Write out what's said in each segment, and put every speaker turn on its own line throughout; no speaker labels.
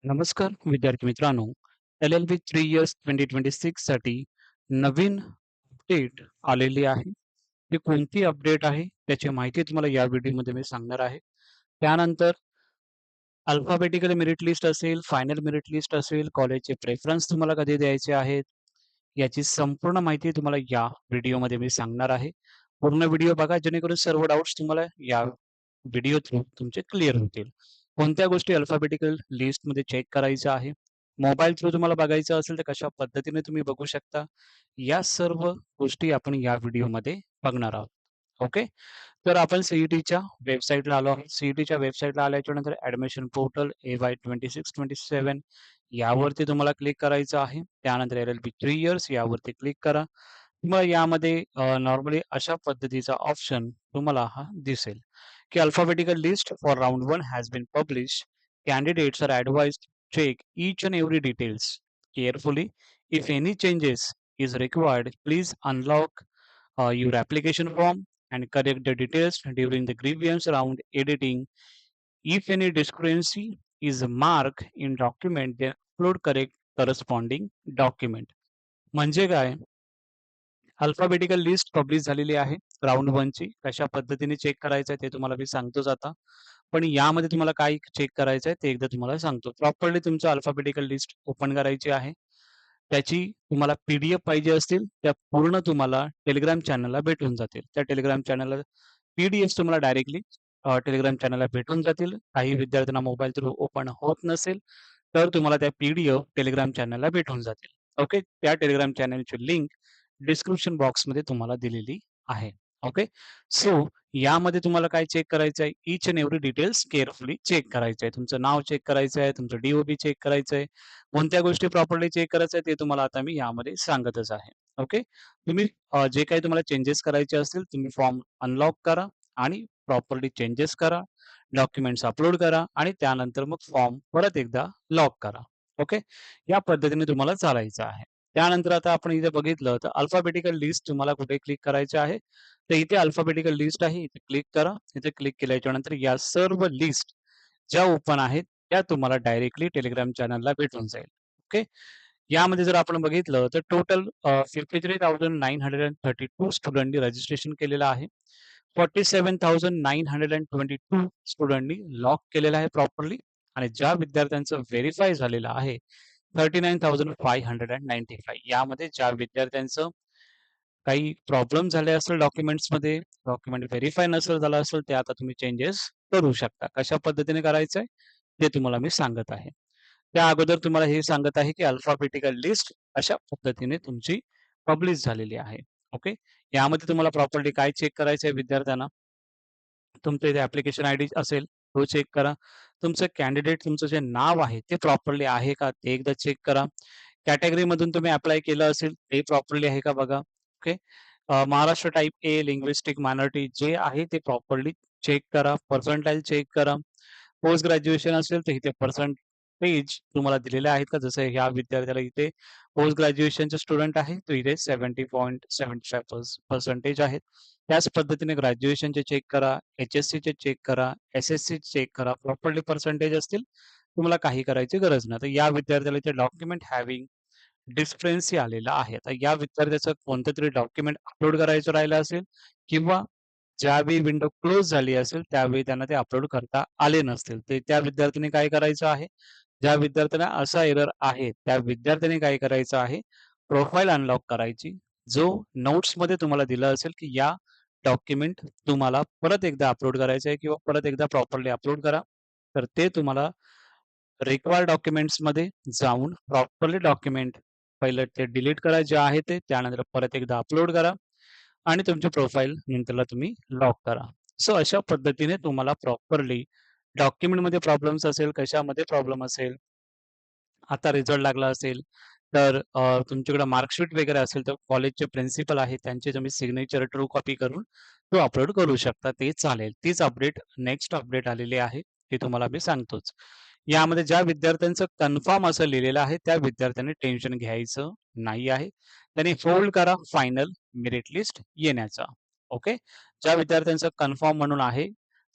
नमस्कार विद्यार्थी मित्रांनो, LLB 3 इयर्स 2026 साठी नवीन अपडेट आलेली आहे. ती कोणती अपडेट आहे त्याची माहिती तुम्हाला या व्हिडिओमध्ये मी सांगणार आहे. त्यानंतर अल्फाबेटिकल मेरिट लिस्ट असेल, फायनल मेरिट लिस्ट असेल, कॉलेजचे प्रेफरन्स तुम्हाला कधी द्यायचे आहेत, याची संपूर्ण माहिती तुम्हाला या व्हिडिओमध्ये मी सांगणार आहे. पूर्ण व्हिडिओ बघा जेणेकरून सर्व डाउट्स तुम्हाला या व्हिडिओ थ्रू तुमचे क्लिअर होतील. कोणत्या गोष्टी अल्फाबेटिकल लिस्टमध्ये चेक करायच्या आहे. मोबाईल थ्रू तुम्हाला बघायचं असेल तर कशा पद्धतीने तुम्ही बघू शकता. या सर्व गोष्टी आपण या व्हिडिओमध्ये बघणार आहोत. ओके. तर आपण सीईटीच्या वेबसाईटला आलो आहोत. सीईटीच्या वेबसाईटला आल्याच्यानंतर ॲडमिशन पोर्टल AY26-27 यावरती तुम्हाला क्लिक करायचं आहे. त्यानंतर LLB 3 इयर्स यावरती क्लिक करा. तुम्हाला यामध्ये नॉर्मली अशा पद्धतीचा ऑप्शन तुम्हाला हा दिसेल, की alphabetical list for round 1 has been published. Candidates are advised to check each and every details carefully. If any changes is required, please unlock your application form and correct the details during the grievance round editing. If any discrepancy is marked in document, then upload correct corresponding document. म्हणजे काय? Alphabetical list publish झालेली आहे round 1 ची. कशा पद्धतीने check करायचं आहे ते तुम्हाला मी सांगतोच आता. पण यामध्ये तुम्हाला काय चेक करायचं आहे ते एकदा तुम्हाला सांगतो. प्रॉपरली तुमचं अल्फाबेटिकल लिस्ट ओपन करायची आहे. त्याची तुम्हाला पी-डी-एफ पाहिजे असतील, त्या पूर्ण तुम्हाला टेलिग्राम चॅनलला भेटून जातील. त्या टेलिग्राम चॅनलला पी-डी-एफ तुम्हाला डायरेक्टली टेलिग्राम चॅनलला भेटून जातील. काही विद्यार्थ्यांना मोबाईल थ्रू ओपन होत नसेल, तर तुम्हाला त्या पी-डी-एफ टेलिग्राम चॅनलला भेटून जातील. ओके. त्या टेलिग्राम चॅनलची लिंक डिस्क्रिप्शन बॉक्समध्ये तुम्हाला दिलेली आहे. ओके. सो यामध्ये तुम्हाला काय चेक करायचं आहे? Each and every details carefully check करायचं आहे. तुमचं नाव चेक करायचं आहे, तुमचं डी चेक करायचं आहे. कोणत्या गोष्टी प्रॉपरली चेक करायचं आहे ते तुम्हाला आता मी यामध्ये सांगतच आहे. ओके. तुम्ही जे काही तुम्हाला चेंजेस करायचे असतील, तुम्ही फॉर्म अनलॉक करा आणि प्रॉपरली चेंजेस करा. डॉक्युमेंट्स अपलोड करा आणि त्यानंतर मग फॉर्म परत एकदा लॉक करा. ओके. या पद्धतीने तुम्हाला चालायचं आहे. त्यानंतर आता आपण इथे बघितलं तर अल्फाबेटिकल लिस्ट तुम्हाला कुठे क्लिक करायचे आहे. तर इथे अल्फाबेटिकल लिस्ट आहे. इथे क्लिक करा. इथे क्लिक केल्याच्या नंतर या सर्व लिस्ट ज्या ओपन आहेत त्या तुम्हाला डायरेक्टली टेलिग्राम चॅनलला भेटून जाईल. ओके. यामध्ये जर आपण बघितलं तर टोटल 53,932 स्टुडंटनी रजिस्ट्रेशन केलेलं आहे. 47,922 स्टुडंटनी लॉक केलेलं आहे प्रॉपरली आणि ज्या विद्यार्थ्यांचं व्हेरिफाय झालेलं आहे 39,595 यामध्ये ज्या विद्यार्थ्यांचं काही प्रॉब्लेम झाले असेल डॉक्युमेंट्समध्ये, डॉक्युमेंट व्हेरिफाय नसेल झालं असेल, ते आता तुम्ही चेंजेस करू शकता. कशा पद्धतीने करायचंय ते तुम्हाला मी सांगत आहे. त्या अगोदर तुम्हाला हे सांगत आहे, की अल्फाबेटिकल लिस्ट अशा पद्धतीने तुमची पब्लिश झालेली आहे. ओके. यामध्ये तुम्हाला प्रॉपरली काय चेक करायचं आहे विद्यार्थ्यांना? तुमचं इथे ॲप्लिकेशन आयडी असेल, तो चेक करा. तुमचं कॅन्डिडेट तुमचं जे नाव आहे, ते प्रॉपरली आहे का? ते एकदा चेक करा. कॅटेगरीमधून तुम्ही अप्लाय केलं असेल, ते प्रॉपरली आहे का बघा. Okay. Maharashtra type A, linguistic minority जे आहे ते प्रॉपरली चेक करा. पर्सेंटाइल चेक करा. पोस्ट ग्रॅज्युएशन असेल तर इथे पर्सेंटेज तुम्हाला दिलेले आहेत का? जसं ह्या विद्यार्थ्याला इथे पोस्ट ग्रॅज्युएशनचे स्टुडंट आहे, तो इथे 70.75% आहेत. त्याच पद्धतीने ग्रॅज्युएशनचे चेक करा, एच-एस-सीचे चेक करा, एस-एस-सी चेक करा. प्रॉपरली पर्सेंटेज असतील, तुम्हाला काही करायची गरज नाही. तर या विद्यार्थ्याला इथे डॉक्युमेंट हॅव्हिंग डिस्क्रिपन्सी आलेला आहे. तर या विद्यार्थ्याचं कोणतं तरी डॉक्युमेंट अपलोड करायचं राहिलं असेल किंवा ज्यावेळी विंडो क्लोज झाली असेल, त्यावेळी त्यांना ते अपलोड करता आले नसतील. तर त्या विद्यार्थ्याने काय करायचं आहे? ज्या विद्यार्थ्यांना असा एरर आहे, त्या विद्यार्थ्याने काय करायचं आहे? प्रोफाइल अनलॉक करायची. जो नोट्समध्ये तुम्हाला दिलं असेल, की या डॉक्युमेंट तुम्हाला परत एकदा अपलोड करायचं आहे किंवा परत एकदा प्रॉपरली अपलोड करा. तर ते तुम्हाला रिक्वायर्ड डॉक्युमेंट्समध्ये जाऊन प्रॉपरली डॉक्युमेंट पहिलं ते डिलीट करा जे आहे ते. त्यानंतर परत एकदा अपलोड करा आणि तुमची प्रोफाईल नंतरला तुम्ही लॉक करा. सो अशा पद्धतीने तुम्हाला प्रॉपरली डॉक्युमेंटमध्ये प्रॉब्लेम्स असेल, कशामध्ये प्रॉब्लेम असेल, आता रिझल्ट लागला असेल, तर तुमच्याकडे मार्कशीट वगैरे असेल, तर कॉलेजचे प्रिन्सिपल आहेत, त्यांचे तुम्ही सिग्नेचर ट्रू कॉपी करून तो अपलोड करू शकता. ते चालेल. तीच अपडेट नेक्स्ट अपडेट आलेली आहे, ती तुम्हाला मी सांगतोच. यामध्ये ज्या विद्यार्थ्यांचं कन्फर्म असं लिहिलेलं आहे, त्या विद्यार्थ्यांनी टेन्शन घ्यायचं नाही आहे. त्यांनी होल्ड करा फायनल मेरिट लिस्ट येण्याचा. ओके. ज्या विद्यार्थ्यांचं कन्फर्म म्हणून आहे,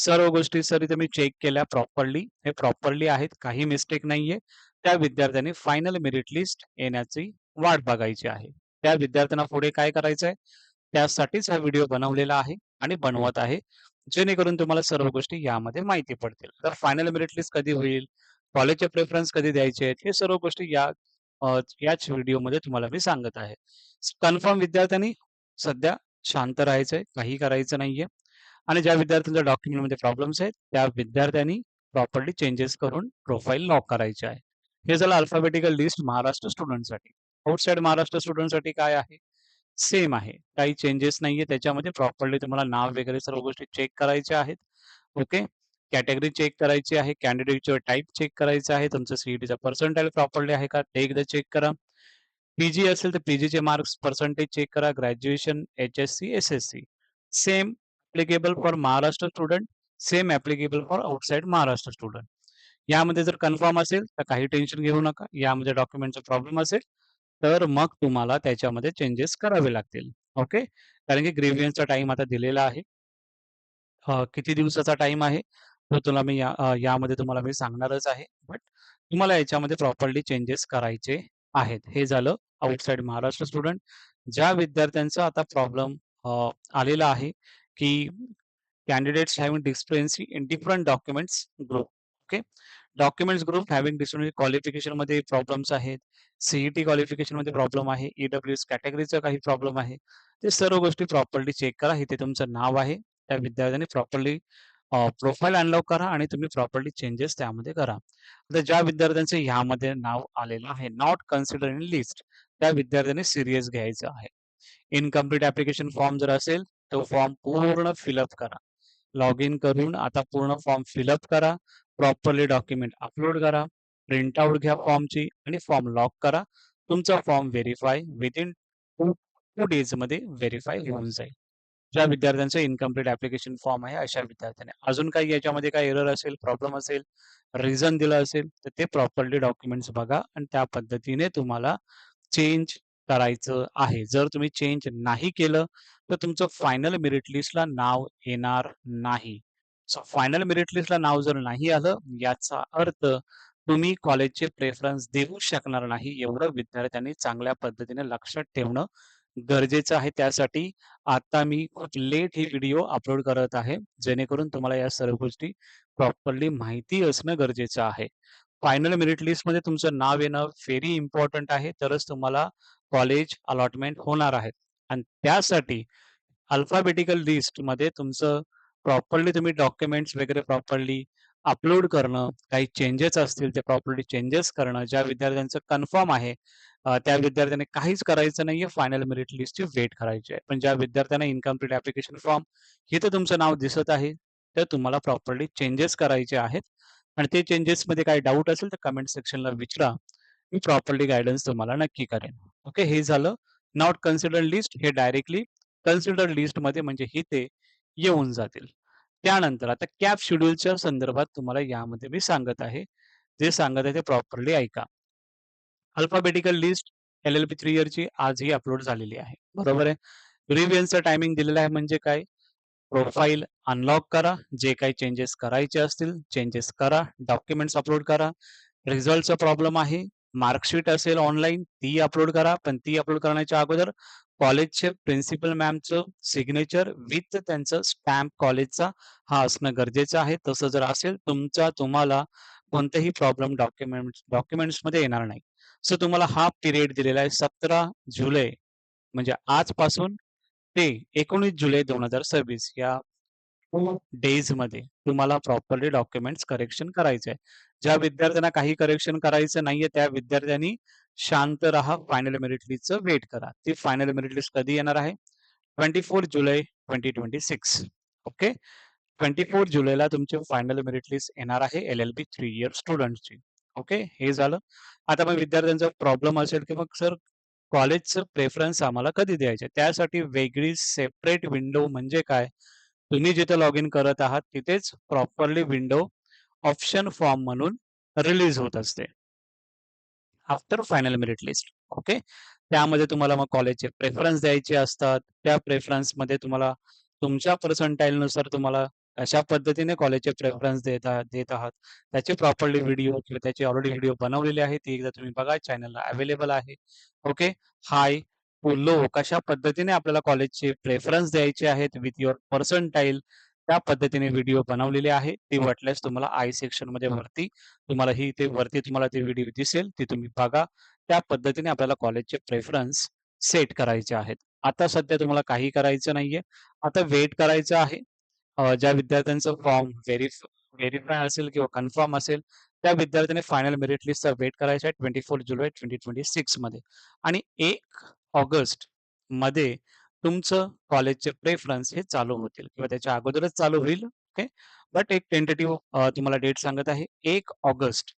सर्व गोष्टी जरी तुम्ही चेक केल्या प्रॉपरली, हे प्रॉपरली आहेत, काही मिस्टेक नाहीये. त्या विद्यार्थ्यांनी फायनल मेरिट लिस्ट येण्याची वाट बघायची आहे. त्या विद्यार्थ्यांना पुढे काय करायचंय, त्यासाठीच हा व्हिडिओ बनवलेला आहे आणि बनवत आहे. जेणेकरून तुम्हाला सर्व गोष्टी यामध्ये माहिती पडतील. तर फायनल मेरिट लिस्ट कधी होईल, कॉलेजचे प्रेफरन्स कधी द्यायचे आहेत, हे सर्व गोष्टी याच व्हिडिओमध्ये तुम्हाला मी सांगत आहे. कन्फर्म विद्यार्थ्यांनी सध्या शांत राहायचंय, काही करायचं नाहीये. आणि ज्या विद्यार्थ्यांच्या डॉक्युमेंटमध्ये प्रॉब्लेम्स आहेत, त्या विद्यार्थ्यांनी प्रॉपरली चेंजेस करून प्रोफाइल लॉक करायची आहे. हे झालं अल्फाबेटिकल लिस्ट महाराष्ट्र स्टुडंटसाठी. आउटसाइड महाराष्ट्र स्टुडंटसाठी काय आहे? सेम आहे. काही चेंजेस नाहीये त्याच्यामध्ये. प्रॉपरली तुम्हाला नाव वगैरे सर्व गोष्टी चेक करायच्या आहेत. ओके. कॅटेगरी चेक करायची आहे. कॅन्डिडेटचं टाइप चेक करायचं आहे. तुमचं सीईटीचा पर्सेंटाइल प्रॉपरली आहे का? ते एकदा चेक करा. पीजी असेल तर पीजीचे मार्क्स पर्सेंटेज चेक करा. Graduation, H-S-C, SSC. Same applicable for Maharashtra student, same applicable for outside Maharashtra student. यामध्ये जर कन्फर्म असेल तर काही टेन्शन घेऊ नका. यामध्ये डॉक्युमेंटचा प्रॉब्लेम असेल, तर मग तुम्हाला त्याच्यामध्ये चेंजेस करावे लागतील. ओके. कारण की ग्रीव्हन्सचा टाईम आता दिलेला आहे. किती दिवसाचा टाईम आहे, तो तुला मी यामध्ये तुम्हाला मी सांगणारच आहे. बट तुम्हाला याच्यामध्ये प्रॉपरली चेंजेस करायचे आहेत. हे झालं आउटसाइड महाराष्ट्र स्टुडंट. ज्या विद्यार्थ्यांचा आता प्रॉब्लेम आलेला आहे, की candidates having discrepancy in different documents group. Okay. Documents group having different qualification मध्ये प्रॉब्लेम्स आहेत. सीईटी क्वालिफिकेशन मध्ये प्रॉब्लेम आहे. ईडब्ल्यूएस कॅटेगरीचा काही प्रॉब्लेम आहे. ते सर्व गोष्टी प्रॉपरली चेक करा. इथे तुमचं नाव आहे. त्या विद्यार्थ्यांनी प्रॉपरली प्रोफाईल अनलॉक करा आणि तुम्ही प्रॉपरली चेंजेस त्यामध्ये करा. आता ज्या विद्यार्थ्यांचं ह्यामध्ये नाव आलेलं आहे, नॉट कन्सिडर इन लिस्ट, त्या विद्यार्थ्यांनी सिरियस घ्यायचं आहे. इनकम्प्लीट ॲप्लिकेशन फॉर्म जर असेल, तो फॉर्म पूर्ण फिलअप करा. लॉग इन करून आता पूर्ण फॉर्म फिलअप करा. प्रॉपरली डॉक्युमेंट अपलोड करा. प्रिंट आउट घ्या फॉर्मची आणि फॉर्म लॉक करा. तुमचा फॉर्म व्हेरिफाय विदिन 2 डेजमध्ये व्हेरिफाय होऊन जाईल. ज्या विद्यार्थ्यांचं इनकम्प्लीट ॲप्लिकेशन फॉर्म आहे, अशा विद्यार्थ्यांनी. अजून काही याच्यामध्ये काही एरर असेल, प्रॉब्लेम असेल, रिझन दिलं असेल, तर ते प्रॉपरली डॉक्युमेंट्स बघा आणि त्या पद्धतीने तुम्हाला चेंज करायचं आहे. जर तुम्ही चेंज नाही केलं, तर तुमचं फायनल मेरिट लिस्टला नाव येणार नाही. सो फायनल मेरिट लिस्टला नाव जर नाही आलं, याचा अर्थ तुम्ही कॉलेजचे प्रेफरन्स देऊ शकणार नाही. एवढं विद्यार्थ्यांनी चांगल्या पद्धतीने लक्षात ठेवणं गरजेचं आहे. त्यासाठी आता मी खूप लेट ही व्हिडिओ अपलोड करत आहे, जेणेकरून तुम्हाला या सर्व गोष्टी प्रॉपरली माहिती असणं गरजेचं आहे. फायनल मेरिट लिस्टमध्ये तुमचं नाव येणं व्हेरी इम्पोर्टंट आहे. तरच तुम्हाला कॉलेज अलॉटमेंट होणार आहेत आणि त्यासाठी अल्फाबेटिकल लिस्टमध्ये तुमचं प्रॉपरली तुम्ही डॉक्युमेंट्स वगैरे प्रॉपरली अपलोड करणं, काही चेंजेस असतील ते प्रॉपरली चेंजेस करणं, ज्या विद्यार्थ्यांचं कन्फर्म आहे, त्या विद्यार्थ्यांनी काहीच करायचं नाहीये, फायनल मेरिट लिस्टची वेट करायची आहे. पण ज्या विद्यार्थ्यांना इन्कम्प्लीट ॲप्लिकेशन फॉर्म इथं तुमचं नाव दिसत आहे, तर तुम्हाला प्रॉपरली चेंजेस करायचे आहेत आणि ते चेंजेसमध्ये काही डाऊट असेल तर कमेंट सेक्शनला विचारा. मी प्रॉपरली गाईडन्स तुम्हाला नक्की करेन. ओके. हे झालं नॉट कन्सिडर्ड लिस्ट, हे डायरेक्टली कन्सिडर्ड लिस्टमध्ये म्हणजे इथे येऊन जातील. त्यानंतर आता कॅप शेड्यूलच्या संदर्भात तुम्हाला यामध्ये मी सांगत आहे. जे सांगत आहे ते प्रॉपरली ऐका. अल्फाबेटिकल लिस्ट एल-एल-बी 3 इयरची आजही अपलोड झालेली आहे. बरोबर आहे. ग्रीव्हन्सचा टायमिंग दिलेला आहे म्हणजे काय? प्रोफाईल अनलॉक करा. जे काही चेंजेस करायचे असतील, चेंजेस करा. डॉक्युमेंट्स अपलोड करा. रिझल्टचा प्रॉब्लेम आहे. मार्कशीट असेल ऑनलाईन ती अपलोड करा. पण ती अपलोड करण्याच्या अगोदर कॉलेजचे प्रिन्सिपल मॅमचं सिग्नेचर विथ त्यांचं स्टॅम्प कॉलेजचा हा असणं गरजेचं आहे. तसं जर असेल तुम्हाला कोणतेही प्रॉब्लेम डॉक्युमेंट्समध्ये येणार नाही. सो तुम्हाला हा पिरियड दिलेला आहे 17 जुलै म्हणजे आजपासून ते 19 जुलै 2026 या 2 डेजमध्ये तुम्हाला प्रॉपरली डॉक्युमेंट्स करेक्शन करायचं आहे. ज्या विद्यार्थ्यांना काही करेक्शन करायचं नाहीये, त्या विद्यार्थ्यांनी शांत राहा. फायनल मेरिट लिस्टचं वेट करा. ती फायनल मेरिट लिस्ट कधी येणार आहे? 24 जुलै 2026. ओके. 24 जुलैला तुमची फायनल मेरिट लिस्ट येणार आहे एल-एल-बी 3 इयर स्टुडंट्सची. ओके. हे झालं. आता मग विद्यार्थ्यांचा प्रॉब्लेम असेल की मग सर कॉलेजचं प्रेफरन्स आम्हाला कधी द्यायचे? त्यासाठी वेगळी सेपरेट विंडो म्हणजे काय? तुम्ही जिथे लॉग इन करत आहात तिथेच प्रॉपरली विंडो ऑप्शन फॉर्म म्हणून रिलीज होत असते. After final merit list. Okay. त्यामध्ये तुम्हाला मग कॉलेजचे प्रेफरन्स द्यायचे असतात. त्या प्रेफरन्समध्ये तुम्हाला तुमच्या पर्सेंटाइलनुसार तुम्हाला कशा पद्धतीने कॉलेजचे प्रेफरन्स देत आहात, त्याचे प्रॉपरली व्हिडिओ किंवा त्याचे ऑलरेडी व्हिडिओ बनवलेले आहेत, ते एकदा तुम्ही बघा. चॅनलला अवेलेबल आहे. ओके. हाय टू लो कशा पद्धतीने आपल्याला कॉलेजचे प्रेफरन्स द्यायचे आहेत विथ युअर पर्सेंटाइल, त्या पद्धतीने व्हिडिओ बनवलेले आहे. ते वाटल्यास तुम्हाला आय सेक्शनमध्ये वरती तुम्हाला ते व्हिडिओ दिसेल, ते तुम्ही बघा. त्या पद्धतीने आपल्याला कॉलेजचे प्रेफरन्स सेट करायचे आहेत. आता सध्या तुम्हाला काही करायचं नाहीये. आता वेट करायचं आहे. ज्या विद्यार्थ्यांचं फॉर्म व्हेरिफाय असेल किंवा कन्फर्म असेल, त्या विद्यार्थ्याने फायनल मेरिट लिस्टचा वेट करायचा आहे 24 जुलै 2026 मध्ये आणि 1 ऑगस्टमध्ये तुमचं कॉलेजचे प्रेफरन्स हे चालू होतील किंवा त्याच्या अगोदरच चालू होईल. ओके. बट एक टेंटेटिव्ह तुम्हाला डेट सांगत आहे. 1 ऑगस्ट.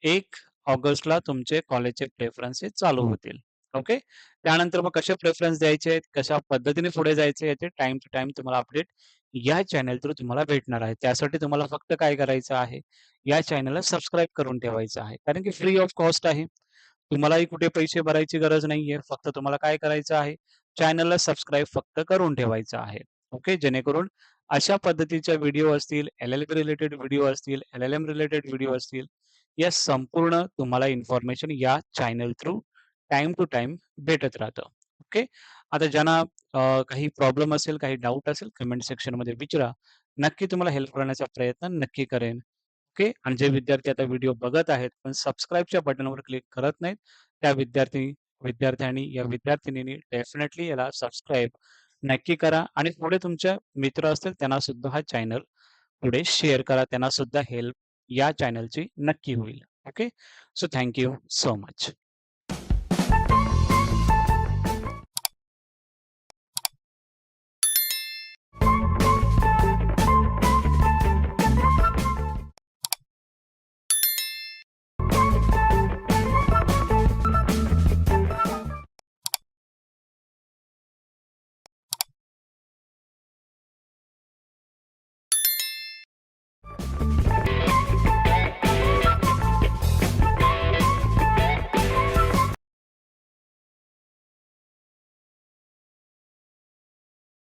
1 ऑगस्टला तुमचे कॉलेजचे प्रेफरन्स हे चालू होतील. ओके. त्यानंतर मग कसे प्रेफरन्स द्यायचे आहेत, कशा पद्धतीने पुढे जायचे याचे टाईम टू टाईम तुम्हाला अपडेट या चॅनल थ्रू तुम्हाला भेटणार आहे. त्यासाठी तुम्हाला फक्त काय करायचं आहे, या चॅनलला सबस्क्राईब करून ठेवायचं आहे. कारण की फ्री ऑफ कॉस्ट आहे. तुम्हालाही कुठे पैसे भरायची गरज नाहीये. फक्त तुम्हाला काय करायचं आहे, चॅनलला सबस्क्राईब फक्त करून ठेवायचं आहे. ओके. जेणेकरून अशा पद्धतीच्या व्हिडिओ असतील, एल-एल-बी रिलेटेड व्हिडिओ असतील, एल-एल-एम रिलेटेड व्हिडिओ असतील, या संपूर्ण तुम्हाला इन्फॉर्मेशन या channel through time to time भेटत राहतं. ओके. आता ज्यांना काही प्रॉब्लेम असेल, काही डाउट असेल, कमेंट सेक्शनमध्ये विचारा. नक्की तुम्हाला हेल्प करण्याचा प्रयत्न नक्की करेन. ओके. आणि जे विद्यार्थी आता व्हिडिओ बघत आहेत, पण सबस्क्राईबच्या बटनवर क्लिक करत नाहीत, त्या विद्यार्थ्यांनी या विद्यार्थिनींनी डेफिनेटली याला सबस्क्राईब नक्की करा आणि पुढे तुमच्या मित्र असतील त्यांना सुद्धा हा चॅनल पुढे शेअर करा. त्यांना सुद्धा हेल्प या चॅनलची नक्की होईल. Okay. So thank you so much.